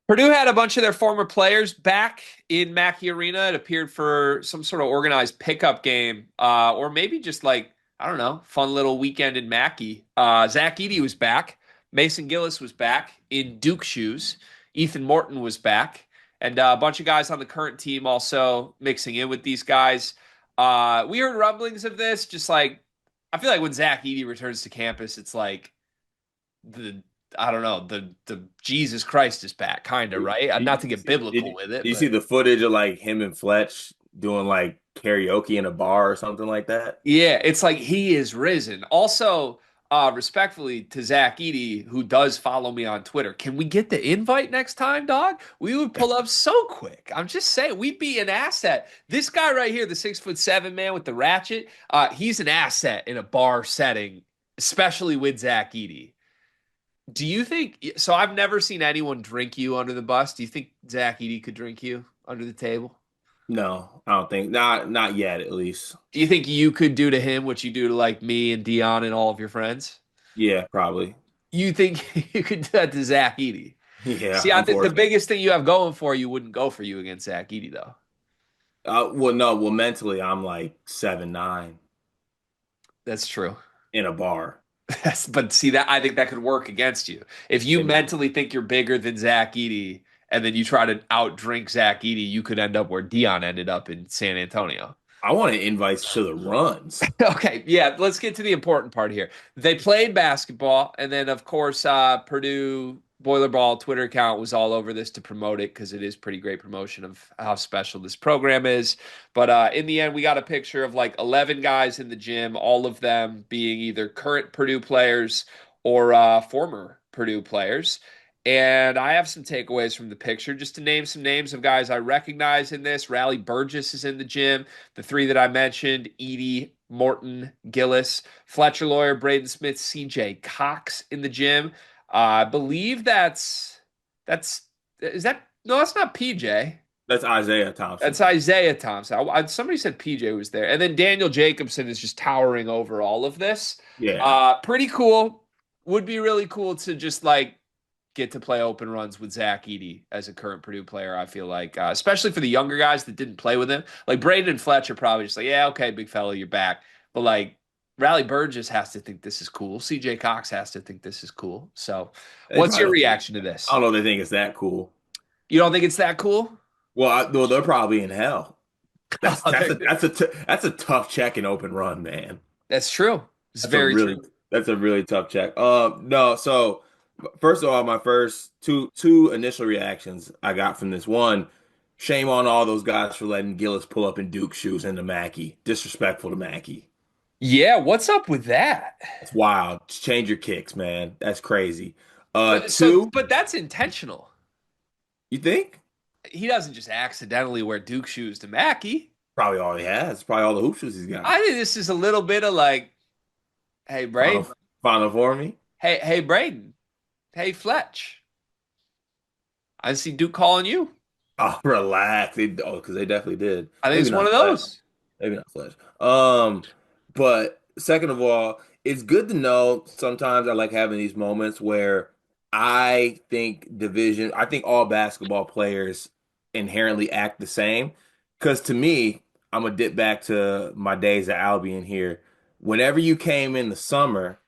Purdue had a bunch of their former players back in Mackey Arena. It appeared for some sort of organized pickup game, or maybe just like, I don't know, fun little weekend in Mackey. Zach Edey was back. Mason Gillis was back in Duke shoes. Ethan Morton was back. And a bunch of guys on the current team also mixing in with these guys. We heard rumblings of this, just like, I feel like when Zach Edey returns to campus, it's like, the I don't know, the Jesus Christ is back, kind of, right? Did Not to you get see, biblical with it, did you see but the footage of like him and Fletch doing like karaoke in a bar or something like that? yeah, it's like he is risen. Also, respectfully to Zach Edey, who does follow me on Twitter, can we get the invite next time, dog? We would pull up so quick. I'm just saying, we'd be an asset. This guy right here, the 6'7" man with the ratchet, he's an asset in a bar setting, especially with Zach Edey. Do you think so? I've never seen anyone drink you under the bus. Do you think Zach Edey could drink you under the table? No, I don't think not yet at least. Do you think you could do to him what you do to like me and Dion and all of your friends? Yeah, probably. You think you could do that to Zach Edey? Yeah, See, I think the unfortunately. biggest thing you have going for you wouldn't go for you against Zach Edey, though. Well, no, well, mentally, I'm like 7'9" That's true. in a bar. But see that I think that could work against you. If you Maybe mentally think you're bigger than Zach Edey and then you try to outdrink Zach Edey, you could end up where Dion ended up in San Antonio. I want invites to the runs. Okay, yeah, let's get to the important part here. They played basketball, and then of course, Purdue Boiler Ball Twitter account was all over this to promote it because it is pretty great promotion of how special this program is. But in the end, we got a picture of like 11 guys in the gym, all of them being either current Purdue players or former Purdue players. And I have some takeaways from the picture, just to name some names of guys I recognize in this. Riley Burgess is in the gym. The three that I mentioned, Edey, Morton, Gillis, Fletcher Lawyer, Braden Smith, CJ Cox in the gym. I believe that's is that no, that's not PJ. That's Isaiah Thompson. That's Isaiah Thompson. Somebody said PJ was there, and then Daniel Jacobson is just towering over all of this. Yeah. Pretty cool. Would be really cool to just like get to play open runs with Zach Edey as a current Purdue player. I feel like, especially for the younger guys that didn't play with him, like Braden and Fletcher, probably just like, yeah, okay, big fella, you're back. But like, Riley Burgess has to think this is cool. CJ Cox has to think this is cool. So, They what's probably your don't think reaction to I this? don't know if they think it's that cool. You don't think it's that cool? Well, well, they're probably in hell. That's a tough check and open run, man. That's true. It's That's a very really true. that's a really tough check. No, so first of all, my first two initial reactions I got from this one, shame on all those guys for letting Gillis pull up in Duke shoes into Mackey. Disrespectful to Mackey. Yeah, what's up with that? It's wild. Change your kicks, man. That's crazy. So, Two, but that's intentional. you think? He doesn't just accidentally wear Duke shoes to Mackey. Probably all he has. Probably all the hoop shoes he's got. I think this is a little bit of like, hey, Braden. Final for me. Hey, Braden. Hey, Fletch. I see Duke calling you. Oh, relax. Because they definitely did. I think Maybe it's one not of Flash. those. Maybe not Flash. But second of all, it's good to know sometimes I like having these moments where I think all basketball players inherently act the same. Because to me, I'm gonna dip back to my days at Albion here. Whenever you came in the summer,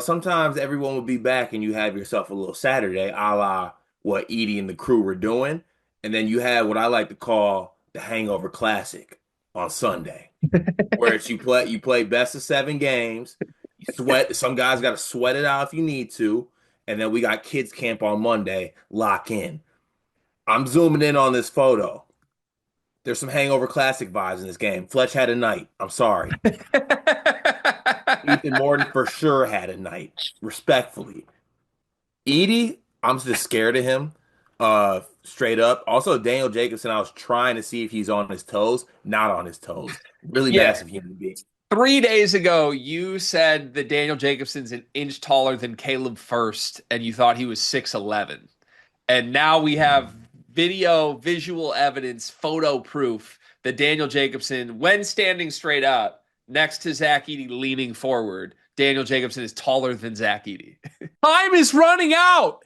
sometimes everyone would be back and you have yourself a little Saturday, a la what Edie and the crew were doing. And then you had what I like to call the Hangover Classic on Sunday, where it's you play best of 7 games. You sweat. Some guys got to sweat it out if you need to. And then we got kids camp on Monday. Lock in. I'm zooming in on this photo. There's some Hangover Classic vibes in this game. Fletch had a night. I'm sorry. Ethan Morton for sure had a night. Respectfully. Edie, I'm just scared of him. Straight up. Also, Daniel Jacobson, I was trying to see if he's on his toes. Not on his toes. Really Yeah. massive human being. 3 days ago, you said that Daniel Jacobson's an inch taller than Caleb First, and you thought he was 6'11". And now we have visual evidence, photo proof that Daniel Jacobson, when standing straight up next to Zach Edey leaning forward, Daniel Jacobson is taller than Zach Edey. Time is running out.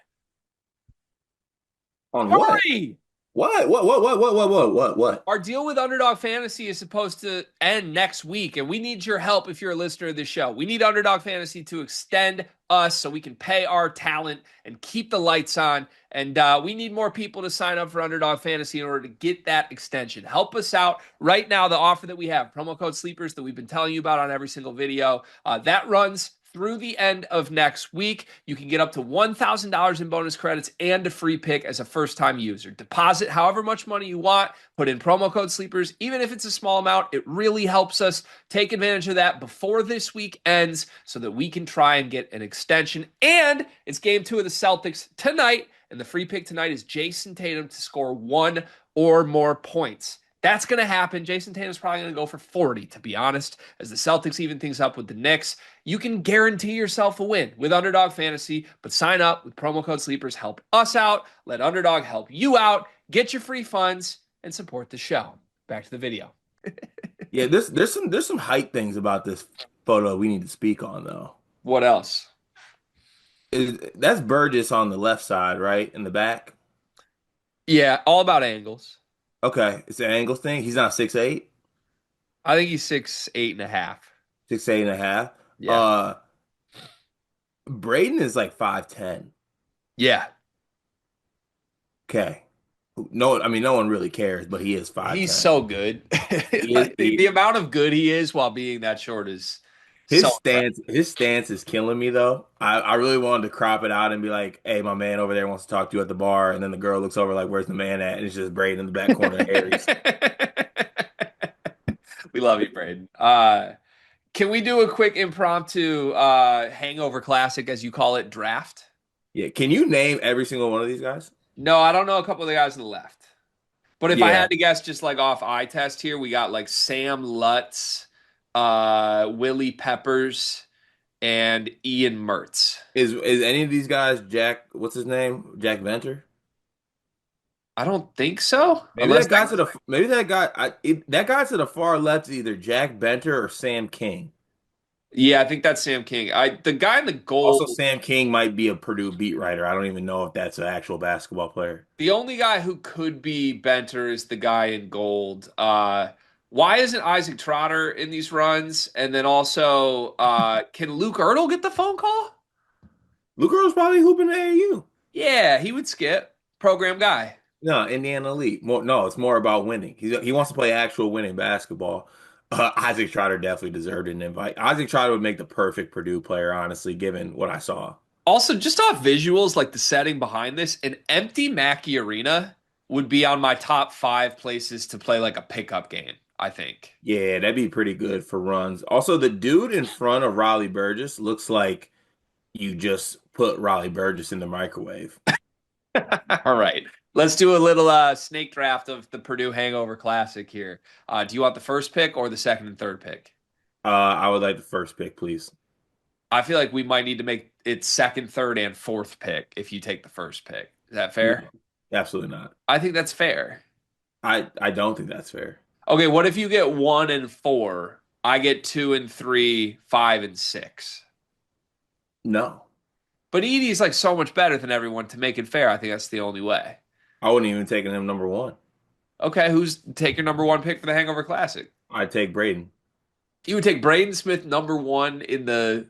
On what? Hurry! What? Our deal with Underdog Fantasy is supposed to end next week, and we need your help if you're a listener of this show. We need Underdog Fantasy to extend us so we can pay our talent and keep the lights on. And we need more people to sign up for Underdog Fantasy in order to get that extension. Help us out right now. The offer that we have, promo code Sleepers, that we've been telling you about on every single video, that runs through the end of next week. You can get up to $1,000 in bonus credits and a free pick as a first-time user. Deposit however much money you want. Put in promo code Sleepers. Even if it's a small amount, it really helps us take advantage of that before this week ends so that we can try and get an extension. And it's game 2 of the Celtics tonight, and the free pick tonight is Jason Tatum to score 1 or more points. That's going to happen. Jason Tatum's probably going to go for 40, to be honest, as the Celtics even things up with the Knicks. You can guarantee yourself a win with Underdog Fantasy, but sign up with promo code Sleepers. Help us out. Let Underdog help you out. Get your free funds and support the show. Back to the video. Yeah, there's some hype things about this photo we need to speak on though. What else? That's Burgess on the left side, right? In the back. Yeah, all about angles. Okay, it's an angle thing. He's not 6'8", I think he's 6'8.5". 6'8.5". Yeah. Uh, Braden is like 5'10". Yeah. Okay. No, I mean no one really cares, but he is He's 5'10". so good. He is, Like the amount of good he is while being that short is so impressive. his stance is killing me though. I really wanted to crop it out and be like, "Hey, my man over there wants to talk to you at the bar," and then the girl looks over like, "Where's the man at?" And it's just Braden in the back corner of Harry's. We love you, Braden. Can we do a quick impromptu hangover classic, as you call it, draft? Yeah, can you name every single one of these guys? No, I don't know a couple of the guys on the left. But if I Yeah, had to guess just like off eye test here, we got like Sam Lutz, Willie Peppers, and Ian Mertz. is any of these guys Jack? What's his name? Jack Venter? I don't think so. Maybe Unless that that guy to the maybe that guy that guy to the far left is either Jack Benter or Sam King. Yeah, I think that's Sam King. The guy in the Also, gold, Sam King might be a Purdue beat writer. I don't even know if that's an actual basketball player. the only guy who could be Benter is the guy in gold. Why isn't Isaac Trotter in these runs? And then also, can Luke Ertl get the phone call? Luka was probably hooping at AAU. Yeah, he would skip. Program guy. No, Indiana Elite. No, it's more about winning. He wants to play actual winning basketball. Isaac Trotter definitely deserved an invite. Isaac Trotter would make the perfect Purdue player, honestly, given what I saw. Also, just off visuals, like the setting behind this, an empty Mackey Arena would be on my top 5 places to play like a pickup game, I think. Yeah, that'd be pretty good for runs. Also, the dude in front of Raleigh Burgess looks like you just put Raleigh Burgess in the microwave. All right. Let's do a little snake draft of the Purdue Hangover Classic here. Do you want the first pick or the second and third pick? I would like the first pick, please. I feel like we might need to make it second, third, and fourth pick if you take the first pick. Is that No, fair? absolutely not. I think that's fair. I don't think that's fair. Okay, what if you get 1 and 4? I get 2 and 3, 5 and 6. No, But Edey's like so much better than everyone to make it fair. I think that's the only way. I wouldn't even take him number one. Okay, who's take your number 1 pick for the Hangover Classic? I'd take Braden. You would take Braden Smith number 1 in the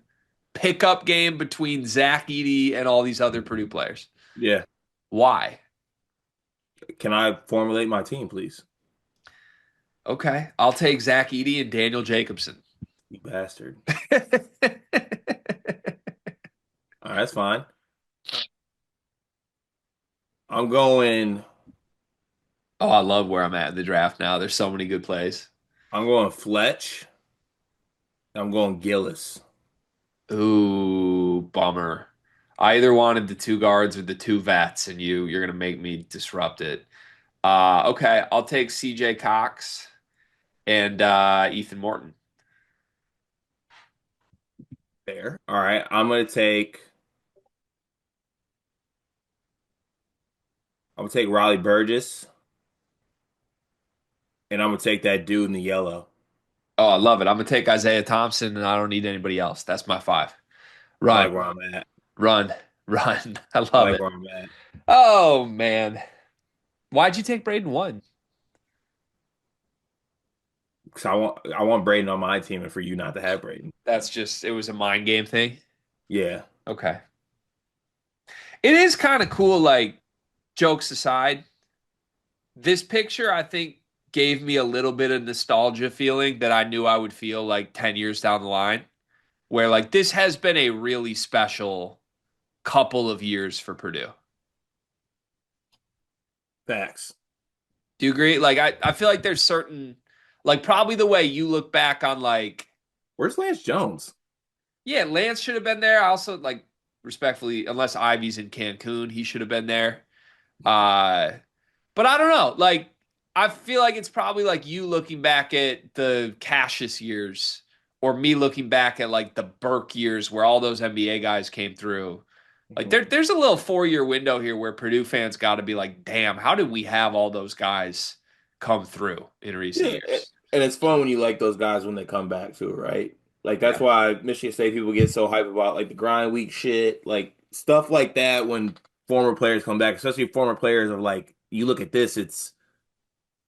pickup game between Zach Edey and all these other Purdue players. Yeah. Why? Can I formulate my team, please? Okay, I'll take Zach Edey and Daniel Jacobson. You bastard. All right, that's fine. I'm going. Oh, I love where I'm at in the draft now. There's so many good plays. I'm going Fletch. I'm going Gillis. Ooh, bummer. I either wanted the 2 guards or the 2 vets, and you're gonna make me disrupt it. Okay, I'll take CJ Cox and Ethan Morton. There. All right. I'm gonna take Riley Burgess, and I'm gonna take that dude in the yellow. Oh, I love it. I'm gonna take Isaiah Thompson, and I don't need anybody else. That's my 5. I Run, like where I'm at. run, Run. I I love like it. where I'm at. Oh man. Why'd you take Braden one? Because I want Braden on my team and for you not to have Braden. That's just it was a mind game thing. Yeah. Okay. It is kind of cool, like jokes aside. This picture, I think, gave me a little bit of nostalgia feeling that I knew I would feel like 10 years down the line, where like this has been a really special couple of years for Purdue. Facts. Do you agree? Like I feel like there's certain like probably the way you look back on like, Where's Lance Jones? yeah, Lance should have been there. I also like respectfully, unless Ivy's in Cancun, he should have been there. Uh But I don't know. Like, I feel like it's probably like you looking back at the Cassius years, or me looking back at like the Burke years where all those NBA guys came through. Like, Mhm. there's a little 4 year window here where Purdue fans got to be like, damn, how did we have all those guys come through in recent Yeah, years? and it's fun when you like those guys when they come back too, right? Like that's Yeah. why Michigan State people get so hype about like the grind week shit, like stuff like that when former players come back, especially former players of like you look at this, it's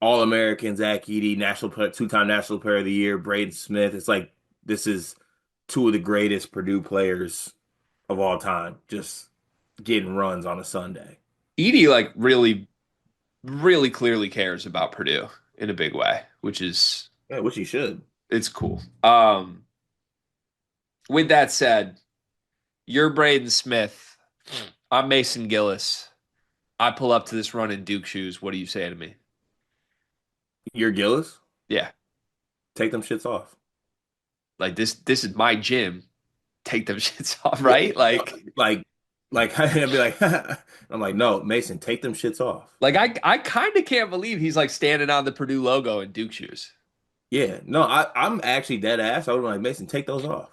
All American Zach Edey, two-time National Player of the Year, Braden Smith. It's like this is two of the greatest Purdue players of all time, just getting runs on a Sunday. Edey, like, really, really clearly cares about Purdue in a big way, which is, Yeah, which he should. it's cool. With that said, you're Braden Smith. I'm Mason Gillis. I pull up to this run in Duke shoes. What do you say to me? You're Gillis. Yeah, Take them shits off. like this is my gym. Take them shits off, Yeah, right? like I'd be like, I'm like, no, Mason, take them shits off. I kind of can't believe he's like standing on the Purdue logo in Duke shoes. Yeah, no, I'm actually dead ass. I would be like, Mason, take those off.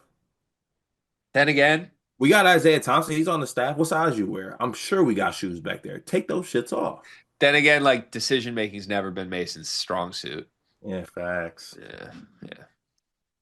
Then again, We got Isaiah Thompson. He's on the staff. What size you wear? I'm sure we got shoes back there. Take those shits off. like decision making's never been Mason's strong suit. Yeah, facts. Yeah, yeah.